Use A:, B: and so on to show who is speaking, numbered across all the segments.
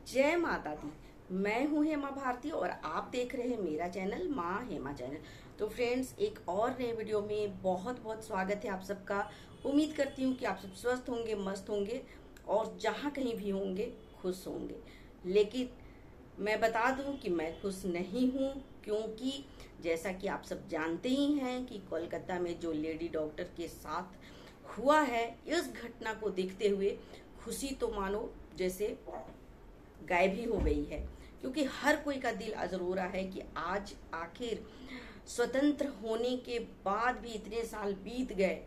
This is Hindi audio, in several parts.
A: जय माता दी। मैं हूं हेमा भारती और आप देख रहे हैं मेरा चैनल माँ हेमा चैनल। तो फ्रेंड्स, एक और नए वीडियो में बहुत बहुत स्वागत है आप सबका। उम्मीद करती हूँ कि आप सब स्वस्थ होंगे, मस्त होंगे और जहाँ कहीं भी होंगे खुश होंगे। लेकिन मैं बता दूं कि मैं खुश नहीं हूँ, क्योंकि जैसा कि आप सब जानते ही हैं कि कोलकाता में जो लेडी डॉक्टर के साथ हुआ है, इस घटना को देखते हुए खुशी तो मानो जैसे गायब ही हो गई है। क्योंकि हर कोई का दिल आज रो रहा है कि आज आखिर स्वतंत्र होने के बाद भी इतने साल बीत गए,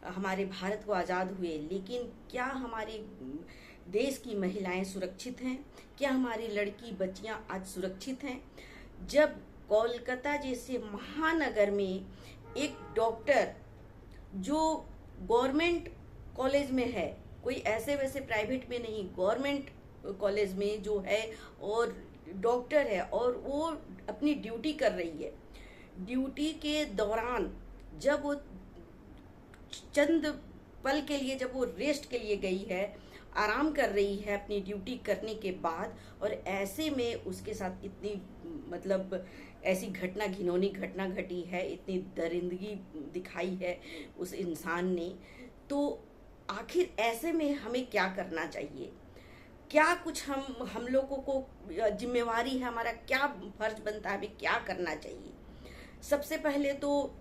A: हमारे भारत को आज़ाद हुए, लेकिन क्या हमारे देश की महिलाएं सुरक्षित हैं? क्या हमारी लड़की बच्चियां आज सुरक्षित हैं? जब कोलकाता जैसे महानगर में एक डॉक्टर जो गवर्नमेंट कॉलेज में है, कोई ऐसे वैसे प्राइवेट में नहीं, गवर्नमेंट कॉलेज में जो है, और डॉक्टर है और वो अपनी ड्यूटी कर रही है, ड्यूटी के दौरान जब वो चंद पल के लिए, जब वो रेस्ट के लिए गई है, आराम कर रही है अपनी ड्यूटी करने के बाद, और ऐसे में उसके साथ इतनी मतलब ऐसी घटना, घिनौनी घटना घटी है, इतनी दरिंदगी दिखाई है उस इंसान ने। तो आखिर ऐसे में हमें क्या करना चाहिए? क्या कुछ हम लोगों को जिम्मेवारी है, हमारा क्या फर्ज बनता है, हमें क्या करना चाहिए? सबसे पहले तो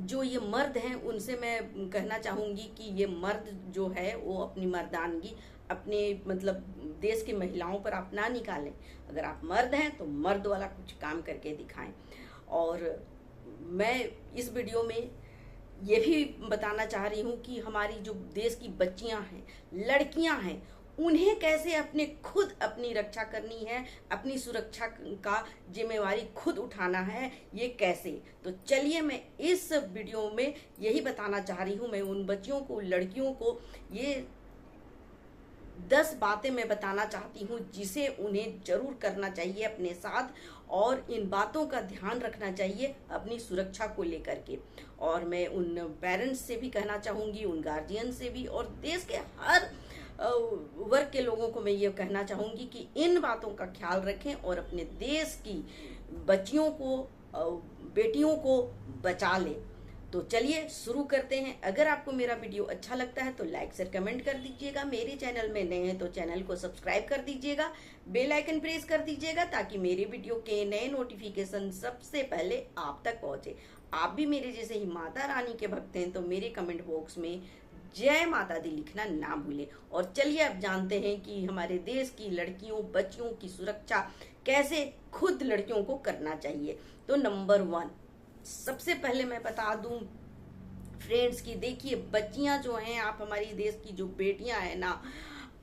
A: जो ये मर्द हैं उनसे मैं कहना चाहूंगी कि ये मर्द जो है वो अपनी मर्दानगी अपने मतलब देश की महिलाओं पर आप ना निकालें। अगर आप मर्द हैं तो मर्द वाला कुछ काम करके दिखाएं। और मैं इस वीडियो में ये भी बताना चाह रही हूँ कि हमारी जो देश की बच्चियां हैं, लड़कियां हैं, उन्हें कैसे अपने खुद अपनी रक्षा करनी है, अपनी सुरक्षा का जिम्मेवारी खुद उठाना है, ये कैसे। तो चलिए मैं इस वीडियो में यही बताना चाह रही हूँ। मैं उन बच्चियों को, लड़कियों को ये 10 बातें मैं बताना चाहती हूँ जिसे उन्हें जरूर करना चाहिए अपने साथ, और इन बातों का ध्यान रखना चाहिए अपनी सुरक्षा को लेकर के। और मैं उन पेरेंट्स से भी कहना चाहूंगी, उन गार्जियन से भी, और देश के हर वर्ग के लोगों को मैं ये कहना चाहूंगी कि इन बातों का ख्याल रखें और अपने देश की बच्चियों को, बेटियों को बचा लें। तो चलिए शुरू करते हैं। अगर आपको मेरा वीडियो अच्छा लगता है तो लाइक शेयर कमेंट कर दीजिएगा। मेरे चैनल में नए हैं तो चैनल को सब्सक्राइब कर दीजिएगा, बेल आइकन प्रेस कर दीजिएगा, ताकि मेरे वीडियो के नए नोटिफिकेशन सबसे पहले आप तक पहुंचे। आप भी मेरे जैसे ही माता रानी के भक्त हैं तो मेरे कमेंट बॉक्स में जय माता दी लिखना ना भूलें। और चलिए अब जानते हैं कि हमारे देश की लड़कियों, बच्चियों की सुरक्षा कैसे खुद लड़कियों को करना चाहिए। तो नंबर 1, सबसे पहले मैं बता दूं फ्रेंड्स की देखिए, बच्चियां जो हैं, आप हमारी देश की जो बेटियां हैं ना,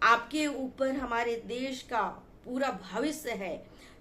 A: आपके ऊपर हमारे देश का पूरा भविष्य है।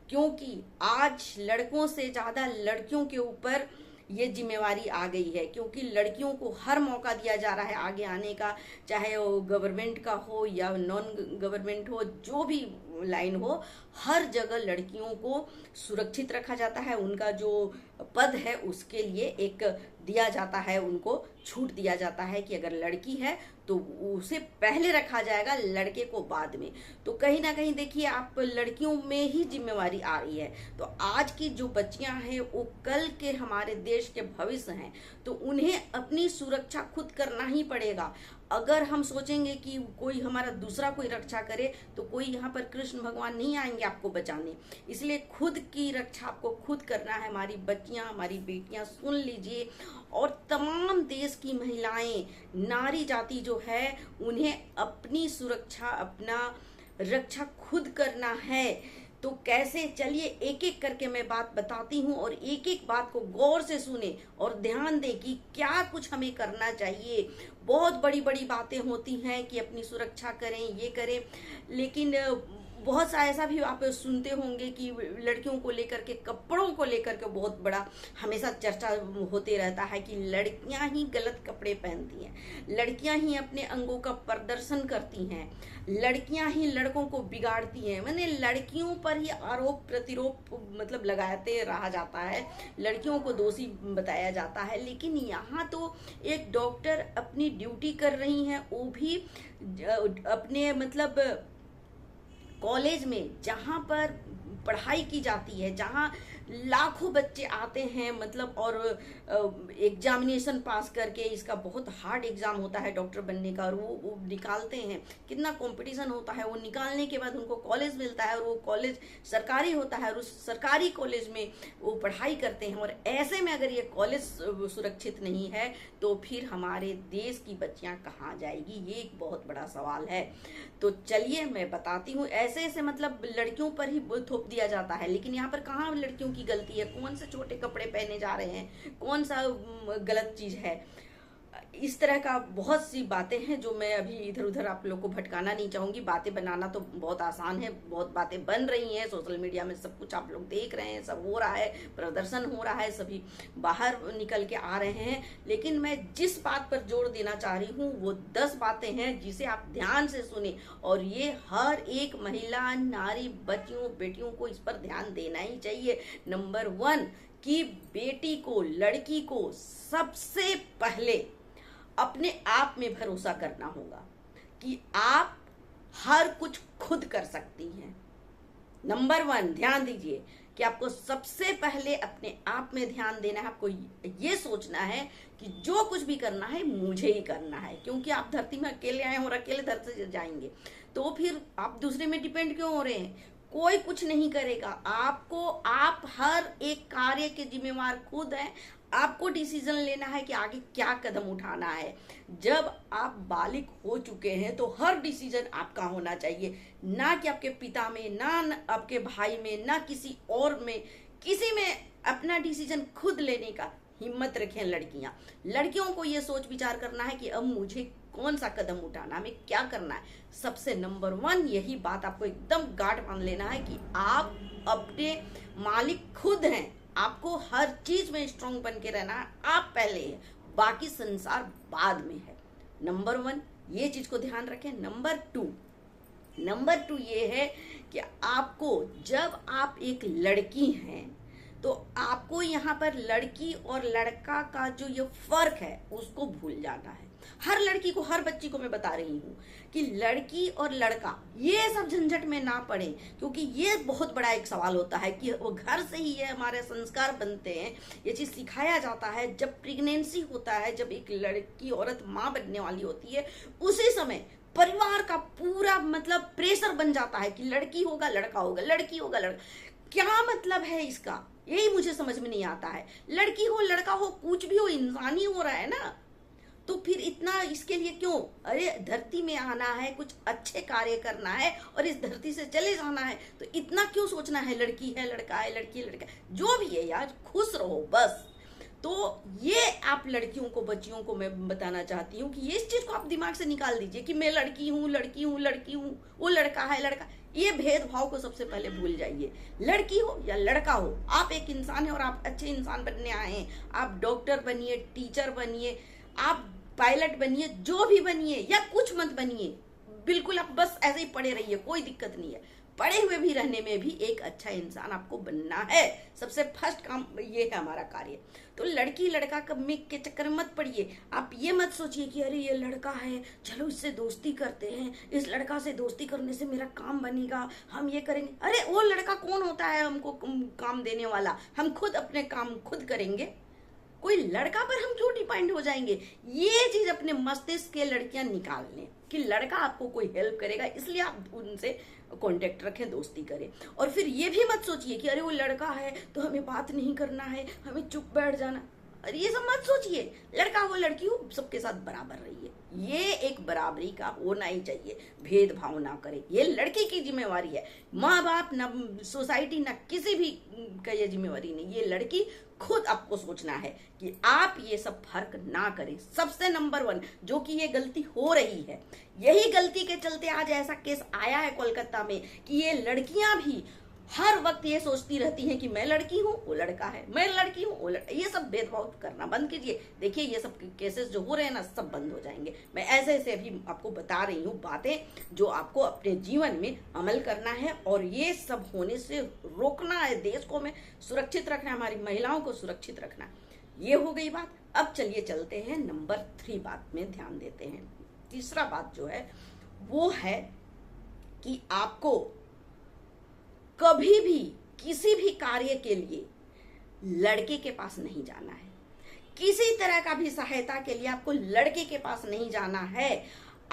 A: क्योंकि आज लड़कों से ज्यादा लड़कियों के ऊपर ये जिम्मेवारी आ गई है, क्योंकि लड़कियों को हर मौका दिया जा रहा है आगे आने का, चाहे वो गवर्नमेंट का हो या नॉन गवर्नमेंट हो, जो भी लाइन हो, हर जगह लड़कियों को सुरक्षित रखा जाता है। उनका जो पद है उसके लिए एक दिया जाता है, उनको छूट दिया जाता है कि अगर लड़की है तो उसे पहले रखा जाएगा, लड़के को बाद में। तो कहीं ना कहीं देखिए, आप लड़कियों में ही जिम्मेवारी आ रही है। तो आज की जो बच्चियां हैं वो कल के हमारे देश के भविष्य हैं, तो उन्हें अपनी सुरक्षा खुद करना ही पड़ेगा। अगर हम सोचेंगे कि कोई हमारा दूसरा कोई रक्षा करे तो कोई यहाँ पर कृष्ण भगवान नहीं आएंगे आपको बचाने। इसलिए खुद की रक्षा आपको खुद करना है। हमारी बच्चियां, हमारी बेटियां सुन लीजिए, और तमाम देश की महिलाएं, नारी जाति जो है, उन्हें अपनी सुरक्षा, अपना रक्षा खुद करना है। तो कैसे, चलिए एक एक करके मैं बात बताती हूँ, और एक एक बात को गौर से सुने और ध्यान दें कि क्या कुछ हमें करना चाहिए। बहुत बड़ी बड़ी बातें होती हैं कि अपनी सुरक्षा करें, ये करें, लेकिन बहुत सा ऐसा भी आप सुनते होंगे कि लड़कियों को लेकर के, कपड़ों को लेकर के बहुत बड़ा हमेशा चर्चा होते रहता है कि लड़कियां ही गलत कपड़े पहनती हैं, लड़कियां ही अपने अंगों का प्रदर्शन करती हैं, लड़कियां ही लड़कों को बिगाड़ती हैं। मैंने लड़कियों पर ही आरोप प्रतिरोप मतलब लगाते रहा जाता है, लड़कियों को दोषी बताया जाता है। लेकिन यहाँ तो एक डॉक्टर अपनी ड्यूटी कर रही हैं, वो भी अपने मतलब कॉलेज में जहाँ पर पढ़ाई की जाती है, जहाँ लाखों बच्चे आते हैं, मतलब और एग्जामिनेशन पास करके, इसका बहुत हार्ड एग्जाम होता है डॉक्टर बनने का, और वो निकालते हैं, कितना कंपटीशन होता है, वो निकालने के बाद उनको कॉलेज मिलता है, और वो कॉलेज सरकारी होता है, और उस सरकारी कॉलेज में वो पढ़ाई करते हैं। और ऐसे में अगर ये कॉलेज सुरक्षित नहीं है तो फिर हमारे देश की बच्चियां कहाँ जाएगी, ये एक बहुत बड़ा सवाल है। तो चलिए मैं बताती हूँ। ऐसे ऐसे मतलब लड़कियों पर ही थोप दिया जाता है, लेकिन यहाँ पर कहाँ लड़कियों की गलती है? कौन से छोटे कपड़े पहने जा रहे हैं, कौन सा गलत चीज है? इस तरह का बहुत सी बातें हैं जो मैं अभी इधर उधर आप लोग को भटकाना नहीं चाहूंगी। बातें बनाना तो बहुत आसान है, बहुत बातें बन रही हैं सोशल मीडिया में, सब कुछ आप लोग देख रहे हैं, सब हो रहा है, प्रदर्शन हो रहा है, सभी बाहर निकल के आ रहे हैं। लेकिन मैं जिस बात पर जोर देना चाह रही हूँ वो 10 बातें हैं जिसे आप ध्यान से सुने, और ये हर एक महिला, नारी, बच्चियों, बेटियों को इस पर ध्यान देना ही चाहिए। नंबर 1 कि बेटी को, लड़की को सबसे पहले अपने आप में भरोसा करना होगा कि आप हर कुछ खुद कर सकती हैं। नंबर 1 ध्यान दीजिए कि आपको सबसे पहले अपने आप में ध्यान देना है। आपको ये सोचना है कि जो कुछ भी करना है मुझे ही करना है, क्योंकि आप धरती में अकेले आए और अकेले धरती से जाएंगे, तो फिर आप दूसरे में डिपेंड क्यों हो रहे हैं? कोई कुछ नहीं करेगा आपको। आप हर एक कार्य के जिम्मेवार खुद हैं। आपको डिसीजन लेना है कि आगे क्या कदम उठाना है। जब आप बालिग हो चुके हैं तो हर डिसीजन आपका होना चाहिए, ना कि आपके पिता में, ना आपके भाई में, ना किसी और में। किसी में अपना डिसीजन खुद लेने का हिम्मत रखें लड़कियां। लड़कियों को ये सोच विचार करना है कि अब मुझे कौन सा कदम उठाना, हमें क्या करना है। सबसे नंबर 1 यही बात आपको एकदम गांठ बांध लेना है कि आप अपने मालिक खुद हैं। आपको हर चीज में स्ट्रांग बन के रहना है। आप पहले है, बाकी संसार बाद में है। नंबर 1 ये चीज को ध्यान रखें। नंबर 2 ये है कि आपको, जब आप एक लड़की हैं तो आपको यहाँ पर लड़की और लड़का का जो ये फर्क है उसको भूल जाना है। हर लड़की को, हर बच्ची को मैं बता रही हूँ कि लड़की और लड़का ये सब झंझट में ना पड़े, क्योंकि ये बहुत बड़ा एक सवाल होता है कि वो घर से ही ये हमारे संस्कार बनते हैं, ये चीज सिखाया जाता है। जब प्रेगनेंसी होता है, जब एक लड़की औरत माँ बनने वाली होती है, उसी समय परिवार का पूरा मतलब प्रेशर बन जाता है कि लड़की होगा लड़का होगा, लड़की होगा लड़का। क्या मतलब है इसका? यही मुझे समझ में नहीं आता है। लड़की हो लड़का हो, कुछ भी हो, इंसान ही हो रहा है ना, तो फिर इतना इसके लिए क्यों? अरे धरती में आना है, कुछ अच्छे कार्य करना है और इस धरती से चले जाना है, तो इतना क्यों सोचना है लड़की है लड़का है, लड़की है लड़का है? जो भी है यार, खुश रहो बस। तो ये आप लड़कियों को, बच्चियों को मैं बताना चाहती हूँ कि ये इस चीज को आप दिमाग से निकाल दीजिए कि मैं लड़की हूँ, लड़की हूँ, लड़की हूँ, वो लड़का है लड़का। ये भेदभाव को सबसे पहले भूल जाइए। लड़की हो या लड़का हो, आप एक इंसान है और आप अच्छे इंसान बनने आए हैं। आप डॉक्टर बनिए, टीचर बनिए, आप पायलट बनिए, जो भी बनिए, या कुछ मत बनिए, बिल्कुल आप बस ऐसे ही पड़े रहिए, कोई दिक्कत नहीं है। पढ़े हुए भी रहने में भी एक अच्छा इंसान आपको बनना है। सबसे फर्स्ट काम ये है हमारा कार्य। तो लड़की लड़का के चक्कर में मत पड़िए। आप ये मत सोचिए कि अरे ये लड़का है, चलो इससे दोस्ती करते हैं, इस लड़का से दोस्ती करने से मेरा काम बनेगा, हम ये करेंगे। अरे वो लड़का कौन होता है हमको काम देने वाला? हम खुद अपने काम खुद करेंगे, कोई लड़का पर हम क्यों डिपेंड हो जाएंगे? ये चीज अपने मस्तिष्क के लड़कियां निकाल लें कि लड़का आपको कोई हेल्प करेगा, इसलिए आप उनसे कांटेक्ट रखें, दोस्ती करें। और फिर ये भी मत सोचिए कि अरे वो लड़का है तो हमें बात नहीं करना है, हमें चुप बैठ जाना। अरे ये सब मत सोचिए। लड़का हो लड़की हो, सबके साथ बराबर रहिए। ये एक बराबरी का होना ही चाहिए, भेदभाव ना करें। ये लड़की की जिम्मेवारी है, माँ बाप ना सोसाइटी ना किसी भी का ये जिम्मेवारी नहीं। ये लड़की खुद आपको सोचना है कि आप ये सब फर्क ना करें। सबसे नंबर 1 जो कि ये गलती हो रही है, यही गलती के चलते आज ऐसा केस आया है कोलकाता में कि ये लड़कियां भी हर वक्त ये सोचती रहती हैं कि मैं लड़की हूँ वो लड़का है, मैं लड़की हूँ वो लड़का। ये सब भेदभाव करना बंद कीजिए। देखिए ये सब केसेस जो हो रहे हैं ना, सब बंद हो जाएंगे। मैं ऐसे ऐसे अभी आपको बता रही हूँ बातें जो आपको अपने जीवन में अमल करना है, और ये सब होने से रोकना है। देश को हमें सुरक्षित रखना है, हमारी महिलाओं को सुरक्षित रखना। ये हो गई बात। अब चलिए चलते हैं नंबर 3 बात में ध्यान देते हैं। तीसरा बात जो है वो है कि आपको कभी भी किसी भी कार्य के लिए लड़के के पास नहीं जाना है। किसी तरह का भी सहायता के लिए आपको लड़के के पास नहीं जाना है।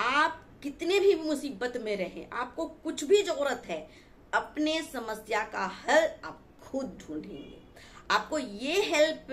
A: आप कितने भी मुसीबत में रहें, आपको कुछ भी जरूरत है, अपने समस्या का हल आप खुद ढूंढेंगे। आपको ये हेल्प,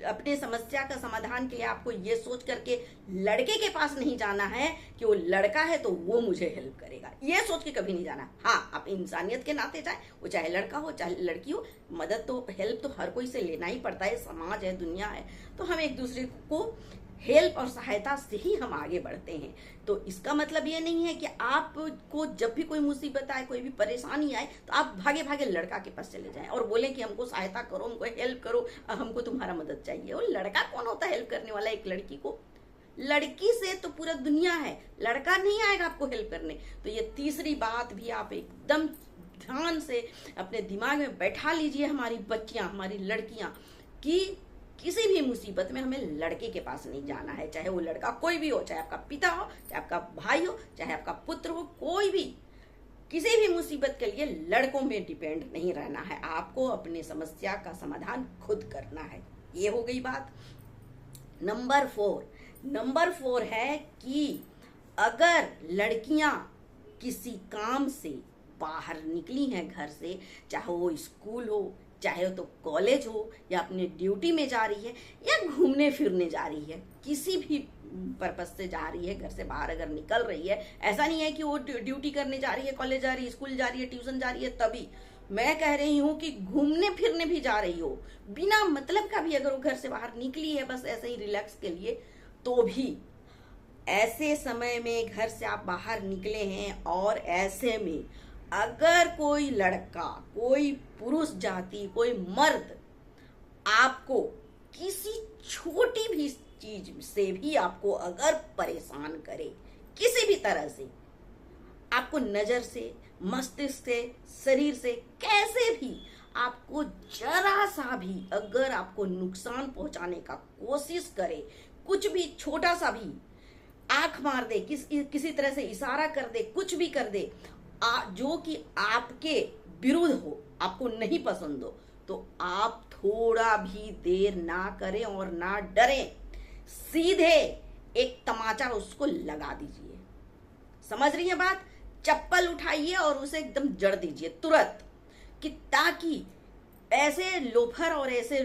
A: अपने समस्या का समाधान के लिए आपको ये सोच करके लड़के के पास नहीं जाना है कि वो लड़का है तो वो मुझे हेल्प करेगा, ये सोच के कभी नहीं जाना। हाँ, आप इंसानियत के नाते जाए, वो चाहे लड़का हो चाहे लड़की हो, मदद तो, हेल्प तो हर कोई से लेना ही पड़ता है। समाज है, दुनिया है, तो हम एक दूसरे को हेल्प और सहायता से ही हम आगे बढ़ते हैं। तो इसका मतलब ये नहीं है कि आपको जब भी कोई मुसीबत आए, कोई भी परेशानी आए, तो आप भागे भागे लड़का के पास चले जाएं और बोलें कि हमको सहायता करो, हमको हेल्प करो, हमको तुम्हारा मदद चाहिए। और लड़का कौन होता है हेल्प करने वाला? एक लड़की को, लड़की से तो पूरा दुनिया है, लड़का नहीं आएगा आपको हेल्प करने। तो ये तीसरी बात भी आप एकदम ध्यान से अपने दिमाग में बैठा लीजिए, हमारी बच्चियां, हमारी लड़कियां, कि किसी भी मुसीबत में हमें लड़के के पास नहीं जाना है। चाहे वो लड़का कोई भी हो, चाहे आपका पिता हो, चाहे आपका भाई हो, चाहे आपका पुत्र हो, कोई भी, किसी भी मुसीबत के लिए लड़कों में डिपेंड नहीं रहना है। आपको अपनी समस्या का समाधान खुद करना है। ये हो गई बात। नंबर 4 है कि अगर लड़कियां किसी काम से बाहर निकली हैं घर से, चाहे वो स्कूल हो, चाहे तो कॉलेज हो, या अपने ड्यूटी में जा रही है, या घूमने फिरने जा रही है, किसी भी पर्पस से जा रही है, घर से बाहर अगर निकल रही है, ऐसा नहीं है कि वो ड्यूटी करने जा रही है, कॉलेज जा रही है, स्कूल जा रही है, ट्यूशन जा रही है, तभी मैं कह रही हूँ कि घूमने फिरने भी जा रही हो, बिना मतलब का भी अगर वो घर से बाहर निकली है बस ऐसे ही रिलैक्स के लिए, तो भी ऐसे समय में घर से आप बाहर निकले हैं और ऐसे में अगर कोई लड़का, कोई पुरुष जाति, कोई मर्द आपको किसी छोटी भी चीज से भी आपको अगर परेशान करे, किसी भी तरह से, आपको नजर से, मस्तिष्क से, शरीर से, कैसे भी आपको जरा सा भी अगर आपको नुकसान पहुंचाने का कोशिश करे, कुछ भी छोटा सा भी, आंख मार दे, किसी तरह से इशारा कर दे, कुछ भी कर दे, जो कि आपके विरुद्ध हो, आपको नहीं पसंद हो, तो आप थोड़ा भी देर ना करें और ना डरें, सीधे एक तमाचा उसको लगा दीजिए। समझ रही है बात? चप्पल उठाइए और उसे एकदम जड़ दीजिए तुरंत, कि ताकि ऐसे लोफर और ऐसे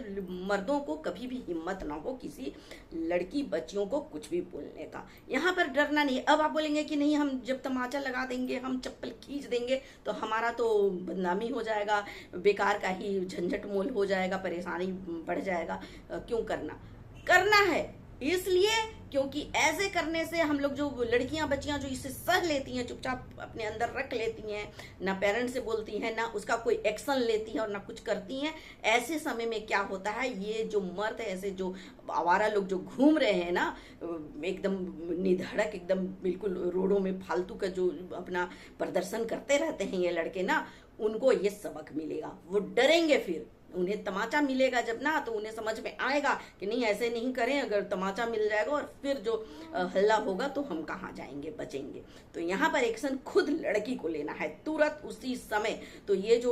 A: मर्दों को कभी भी हिम्मत ना हो किसी लड़की बच्चियों को कुछ भी बोलने का। यहाँ पर डरना नहीं। अब आप बोलेंगे कि नहीं, हम जब तमाचा लगा देंगे, हम चप्पल खींच देंगे तो हमारा तो बदनामी हो जाएगा, बेकार का ही झंझट मोल हो जाएगा, परेशानी बढ़ जाएगा। क्यों करना है इसलिए क्योंकि ऐसे करने से हम लोग, जो लड़कियां बच्चियां जो इसे सह लेती हैं, चुपचाप अपने अंदर रख लेती हैं, ना पेरेंट्स से बोलती हैं, ना उसका कोई एक्शन लेती हैं और ना कुछ करती हैं, ऐसे समय में क्या होता है, ये जो मर्द है, ऐसे जो आवारा लोग जो घूम रहे हैं ना, एकदम निधड़क, एकदम बिल्कुल रोडों में फालतू का जो अपना प्रदर्शन करते रहते हैं ये लड़के ना, उनको ये सबक मिलेगा। वो डरेंगे, फिर उन्हें तमाचा मिलेगा जब ना, तो उन्हें समझ में आएगा कि नहीं, ऐसे नहीं करें, अगर तमाचा मिल जाएगा और फिर जो हल्ला होगा तो हम कहाँ जाएंगे, बचेंगे। तो यहाँ पर एक्शन खुद लड़की को लेना है तुरंत, उसी समय। तो ये जो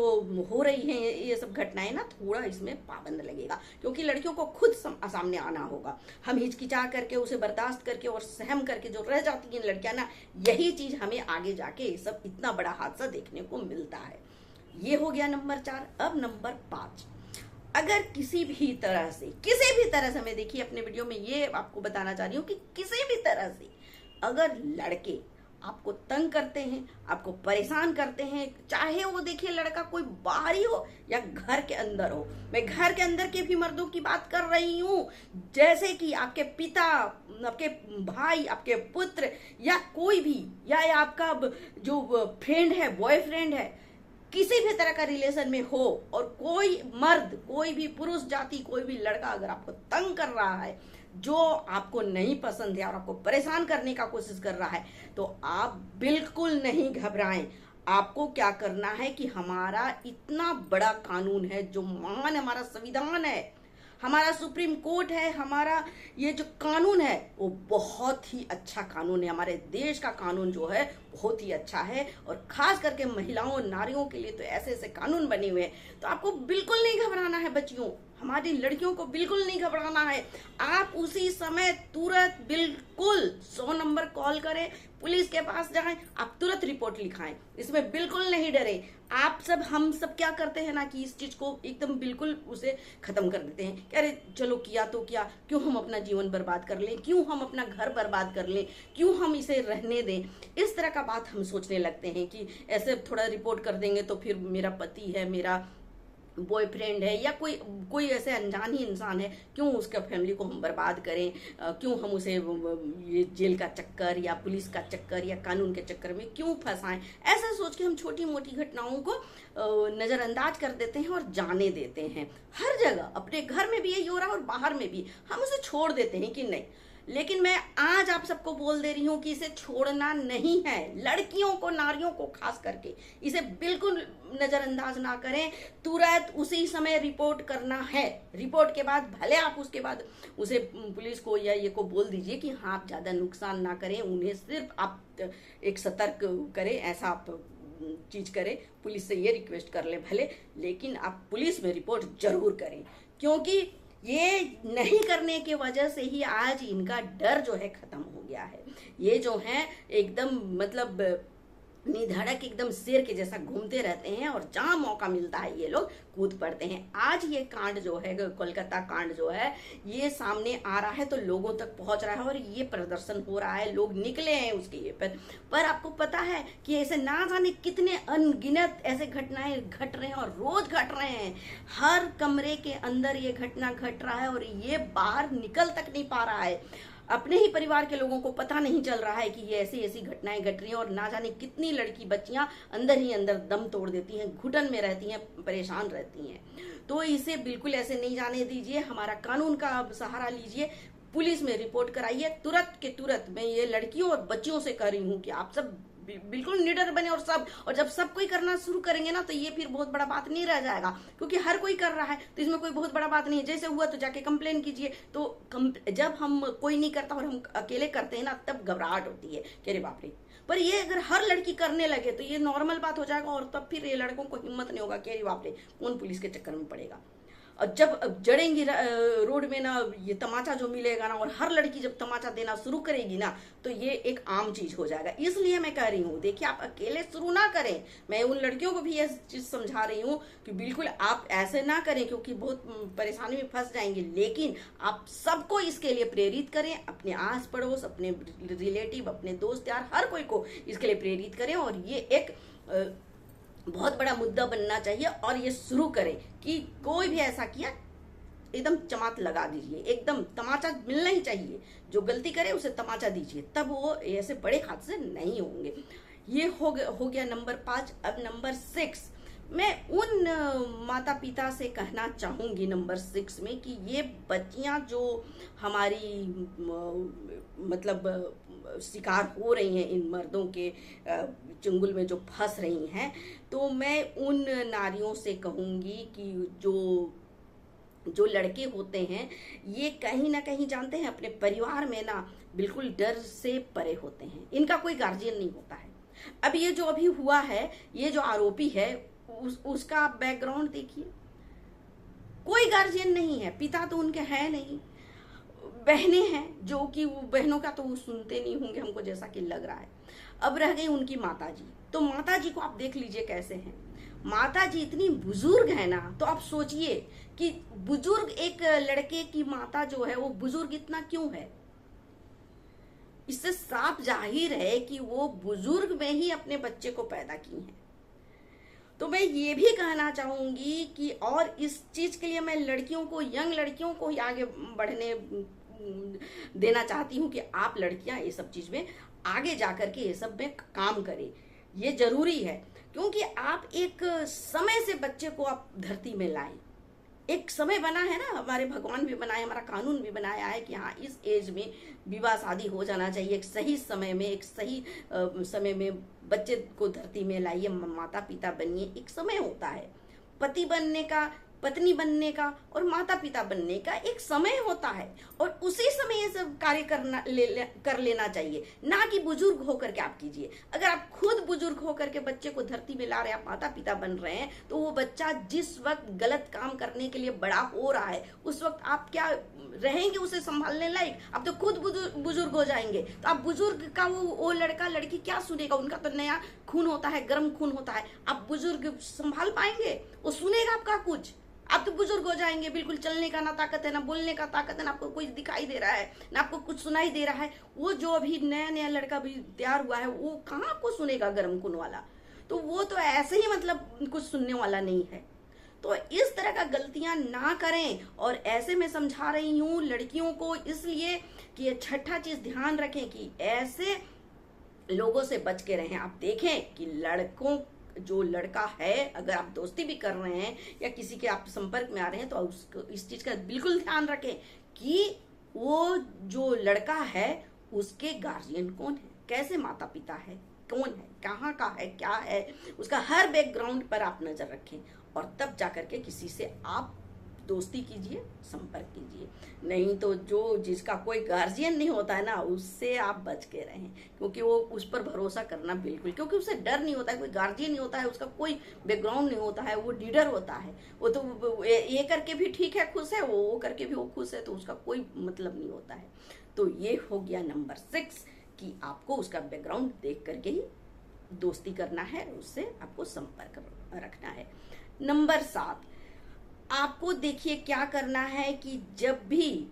A: हो रही है ये सब घटनाएं ना, थोड़ा इसमें पाबंद लगेगा, क्योंकि लड़कियों को खुद सामने आना होगा। हम हिचकिचा करके, उसे बर्दाश्त करके और सहम करके जो रह जाती हैं लड़कियां ना, यही चीज हमें आगे जाके ये सब इतना बड़ा हादसा देखने को मिलता है। ये हो गया नंबर 4। अब नंबर 5, अगर किसी भी तरह से मैं, देखिए अपने वीडियो में ये आपको बताना चाह रही हूँ कि किसी भी तरह से अगर लड़के आपको तंग करते हैं, आपको परेशान करते हैं, चाहे वो देखिए लड़का कोई बाहरी हो या घर के अंदर हो, मैं घर के अंदर के भी मर्दों की बात कर रही हूँ, जैसे कि आपके पिता, आपके भाई, आपके पुत्र, या कोई भी, या आपका जो फ्रेंड है, बॉयफ्रेंड है, किसी भी तरह का रिलेशन में हो, और कोई मर्द, कोई भी पुरुष जाति, कोई भी लड़का अगर आपको तंग कर रहा है, जो आपको नहीं पसंद है और आपको परेशान करने का कोशिश कर रहा है, तो आप बिल्कुल नहीं घबराएं। आपको क्या करना है कि हमारा इतना बड़ा कानून है, जो महान हमारा संविधान है, हमारा सुप्रीम कोर्ट है, हमारा ये जो कानून है वो बहुत ही अच्छा कानून है। हमारे देश का कानून जो है बहुत ही अच्छा है, और खास करके महिलाओं नारियों के लिए तो ऐसे ऐसे कानून बने हुए हैं। तो आपको बिल्कुल नहीं घबराना है बच्चियों, हमारी लड़कियों को बिल्कुल नहीं घबराना है। आप उसी समय तुरंत बिल्कुल 100 नंबर कॉल करें, पुलिस के पास जाएं, आप तुरंत रिपोर्ट लिखाएं, इसमें बिल्कुल नहीं डरे। आप सब हम सब क्या करते हैं ना कि इस चीज को एकदम बिल्कुल उसे खत्म कर देते हैं कि अरे चलो किया तो क्या, क्यों हम अपना जीवन बर्बाद कर लें, क्यों हम अपना घर बर्बाद कर लें, क्यों हम इसे रहने दें। इस तरह का बात हम सोचने लगते हैं कि ऐसे थोड़ा रिपोर्ट कर देंगे तो फिर मेरा पति है, मेरा बॉयफ्रेंड है, या कोई कोई ऐसे अनजान ही इंसान है, क्यों उसका फैमिली को हम बर्बाद करें, क्यों हम उसे ये जेल का चक्कर या पुलिस का चक्कर या कानून के चक्कर में क्यों फंसाएं। ऐसा सोच के हम छोटी मोटी घटनाओं को नजरअंदाज कर देते हैं और जाने देते हैं। हर जगह अपने घर में भी यही हो रहा है और बाहर में भी हम उसे छोड़ देते हैं कि नहीं। लेकिन मैं आज आप सबको बोल दे रही हूं कि इसे छोड़ना नहीं है। लड़कियों को, नारियों को खास करके इसे बिल्कुल नजरअंदाज ना करें, तुरंत उसी समय रिपोर्ट करना है। रिपोर्ट के बाद भले आप उसके बाद उसे पुलिस को या ये को बोल दीजिए कि हाँ आप ज्यादा नुकसान ना करें, उन्हें सिर्फ आप एक सतर्क करें, ऐसा आप चीज करें, पुलिस से ये रिक्वेस्ट कर ले भले, लेकिन आप पुलिस में रिपोर्ट जरूर करें। क्योंकि ये नहीं करने की वजह से ही आज इनका डर जो है खत्म हो गया है। ये जो है एकदम मतलब निधड़क एकदम शेर के जैसा घूमते रहते हैं, और जहां मौका मिलता है ये लोग कूद पड़ते हैं। आज ये कांड जो है, कोलकाता कांड जो है, ये सामने आ रहा है तो लोगों तक पहुंच रहा है और ये प्रदर्शन हो रहा है, लोग निकले हैं उसके ये पर आपको पता है कि ऐसे ना जाने कितने अनगिनत ऐसे घटनाएं घट रहे हैं और रोज घट रहे हैं। हर कमरे के अंदर ये घटना घट रहा है और ये बाहर निकल तक नहीं पा रहा है। अपने ही परिवार के लोगों को पता नहीं चल रहा है कि ये ऐसी ऐसी घटनाएं घट रही हैं, और ना जाने कितनी लड़की बच्चियां अंदर ही अंदर दम तोड़ देती हैं, घुटन में रहती हैं, परेशान रहती हैं। तो इसे बिल्कुल ऐसे नहीं जाने दीजिए, हमारा कानून का सहारा लीजिए, पुलिस में रिपोर्ट कराइए तुरंत के तुरंत। मैं ये लड़कियों और बच्चियों से कह रही हूँ कि आप सब बिल्कुल निडर बने, और जब सब कोई करना शुरू करेंगे ना तो ये फिर बहुत बड़ा बात नहीं रह जाएगा, क्योंकि हर कोई कर रहा है तो इसमें कोई बहुत बड़ा बात नहीं है। जैसे हुआ तो जाके कंप्लेन कीजिए। तो जब हम कोई नहीं करता और हम अकेले करते हैं ना, तब घबराहट होती है कि अरे बाप रे। पर ये अगर हर लड़की करने लगे तो ये नॉर्मल बात हो जाएगा, और तब फिर ये लड़कों को हिम्मत नहीं होगा कि अरे बाप रे कौन पुलिस के चक्कर में पड़ेगा। और जब जड़ेंगी रोड में ना ये तमाचा जो मिलेगा ना, और हर लड़की जब तमाचा देना शुरू करेगी ना, तो ये एक आम चीज हो जाएगा। इसलिए मैं कह रही हूँ, देखिए आप अकेले शुरू ना करें। मैं उन लड़कियों को भी ये चीज समझा रही हूँ कि बिल्कुल आप ऐसे ना करें, क्योंकि बहुत परेशानी में फंस जाएंगे। लेकिन आप सबको इसके लिए प्रेरित करें, अपने आस पड़ोस, अपने रिलेटिव, अपने दोस्त यार, हर कोई को इसके लिए प्रेरित करें। और ये एक बहुत बड़ा मुद्दा बनना चाहिए, और ये शुरू करें कि कोई भी ऐसा किया एकदम चमाट लगा दीजिए, एकदम तमाचा मिलना ही चाहिए। जो गलती करे उसे तमाचा दीजिए, तब वो ऐसे बड़े हादसे नहीं होंगे। ये हो गया नंबर 5। अब नंबर 6 मैं उन माता पिता से कहना चाहूंगी नंबर 6 में कि ये बच्चियां जो हमारी मतलब शिकार हो रही हैं इन मर्दों के चंगुल में जो फंस रही हैं, तो मैं उन नारियों से कहूंगी कि जो लड़के होते हैं ये कहीं ना कहीं जानते हैं अपने परिवार में ना बिल्कुल डर से परे होते हैं, इनका कोई गार्जियन नहीं होता है। अब ये जो अभी हुआ है, ये जो आरोपी है उसका बैकग्राउंड देखिए, कोई गार्जियन नहीं है, पिता तो उनके है नहीं, बहनें हैं जो कि वो बहनों का तो वो सुनते नहीं होंगे हमको जैसा कि लग रहा है। अब रह गई उनकी माताजी, तो माताजी को आप देख लीजिए कैसे हैं। माताजी इतनी बुजुर्ग है ना, तो आप सोचिए कि बुजुर्ग एक लड़के की माता जो है वो बुजुर्ग इतना क्यों है। इससे साफ जाहिर है कि वो बुजुर्ग में ही अपने बच्चे को पैदा की हैं। तो मैं ये भी कहना चाहूंगी कि और इस चीज के लिए मैं लड़कियों को, यंग लड़कियों को ही आगे बढ़ने देना चाहती हूँ कि आप लड़कियां ये सब चीज में आगे जाकर के ये सब में काम करें। ये जरूरी है, क्योंकि आप एक समय से बच्चे को आप धरती में लाएं। एक समय बना है ना, हमारे भगवान भी बनाए, हमारा कानून भी बनाया है कि हाँ इस एज में विवाह शादी हो जाना चाहिए। एक सही समय में, एक सही समय में बच्चे को धरती में लाइए, माता पिता बनिए। एक समय होता है, पति बनने का पत्नी बनने का और माता पिता बनने का एक समय होता है, और उसी समय ये सब कार्य कर लेना चाहिए, ना कि बुजुर्ग होकर के आप कीजिए। अगर आप खुद बुजुर्ग होकर के बच्चे को धरती में ला रहे हैं, आप माता पिता बन रहे हैं, तो वो बच्चा जिस वक्त गलत काम करने के लिए बड़ा हो रहा है, उस वक्त आप क्या रहेंगे उसे संभालने लायक? आप तो खुद बुजुर्ग हो जाएंगे, तो आप बुजुर्ग का वो लड़का लड़की क्या सुनेगा? उनका तो नया खून होता है, गर्म खून होता है। आप बुजुर्ग संभाल पाएंगे? वो सुनेगा आपका कुछ? आप तो बुजुर्ग हो जाएंगे, बिल्कुल चलने का ना ताकत है, ना बोलने का ताकत है, ना आपको कुछ दिखाई दे रहा है, ना आपको कुछ सुनाई दे रहा है। वो जो अभी नया नया लड़का भी तैयार हुआ है, वो कहाँ आपको सुनेगा गर्म खून वाला? तो वो तो ऐसे ही मतलब कुछ सुनने वाला नहीं है। तो इस तरह का गलतियां ना करें, और ऐसे में समझा रही हूँ लड़कियों को, इसलिए कि ये छठा चीज ध्यान रखें कि ऐसे लोगों से बच के रहें। आप देखें कि लड़कों, जो लड़का है, अगर आप दोस्ती भी कर रहे हैं या किसी के आप संपर्क में आ रहे हैं, तो उसको इस चीज का बिल्कुल ध्यान रखें कि वो जो लड़का है उसके गार्जियन कौन है, कैसे माता पिता है, कौन है, कहाँ का है, क्या है, उसका हर बैकग्राउंड पर आप नजर रखें, और तब जाकर के किसी से आप दोस्ती कीजिए, संपर्क कीजिए। नहीं तो जो जिसका कोई गार्जियन नहीं होता है ना, उससे आप बच के रहें, क्योंकि वो उस पर भरोसा करना बिल्कुल, क्योंकि उसे डर नहीं होता है, कोई गार्जियन नहीं होता है, उसका कोई बैकग्राउंड नहीं होता है, वो लीडर होता है। वो तो ये करके भी ठीक है, खुश है, वो करके भी वो खुश है, तो उसका कोई मतलब नहीं होता है। तो ये हो गया नंबर 6 कि आपको उसका बैकग्राउंड देख करके ही दोस्ती करना है, उससे आपको संपर्क रखना है। नंबर 7, आपको देखिए क्या करना है कि जब भी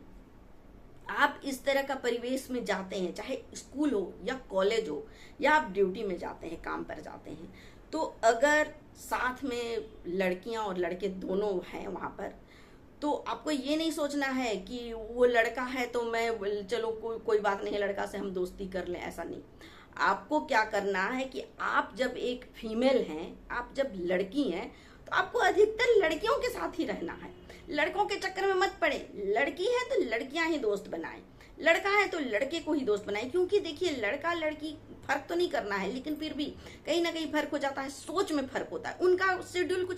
A: आप इस तरह का परिवेश में जाते हैं, चाहे स्कूल हो या कॉलेज हो, या आप ड्यूटी में जाते हैं, काम पर जाते हैं, तो अगर साथ में लड़कियां और लड़के दोनों हैं वहां पर, तो आपको ये नहीं सोचना है कि वो लड़का है तो मैं चलो कोई बात नहीं है, लड़का से हम दोस्ती कर लें, ऐसा नहीं। आपको क्या करना है कि आप जब एक फीमेल हैं, आप जब लड़की हैं, तो आपको अधिकतर लड़कियों के साथ ही रहना है। लड़कों के चक्कर में मत पड़े। लड़की है तो लड़कियां ही दोस्त बनाएं, लड़का है तो लड़के को ही दोस्त बनाएं। क्योंकि देखिए, लड़का लड़की फर्क तो नहीं करना है, लेकिन फिर भी कहीं ना कहीं फर्क हो जाता है, सोच में फर्क होता है, उनका शेड्यूल कुछ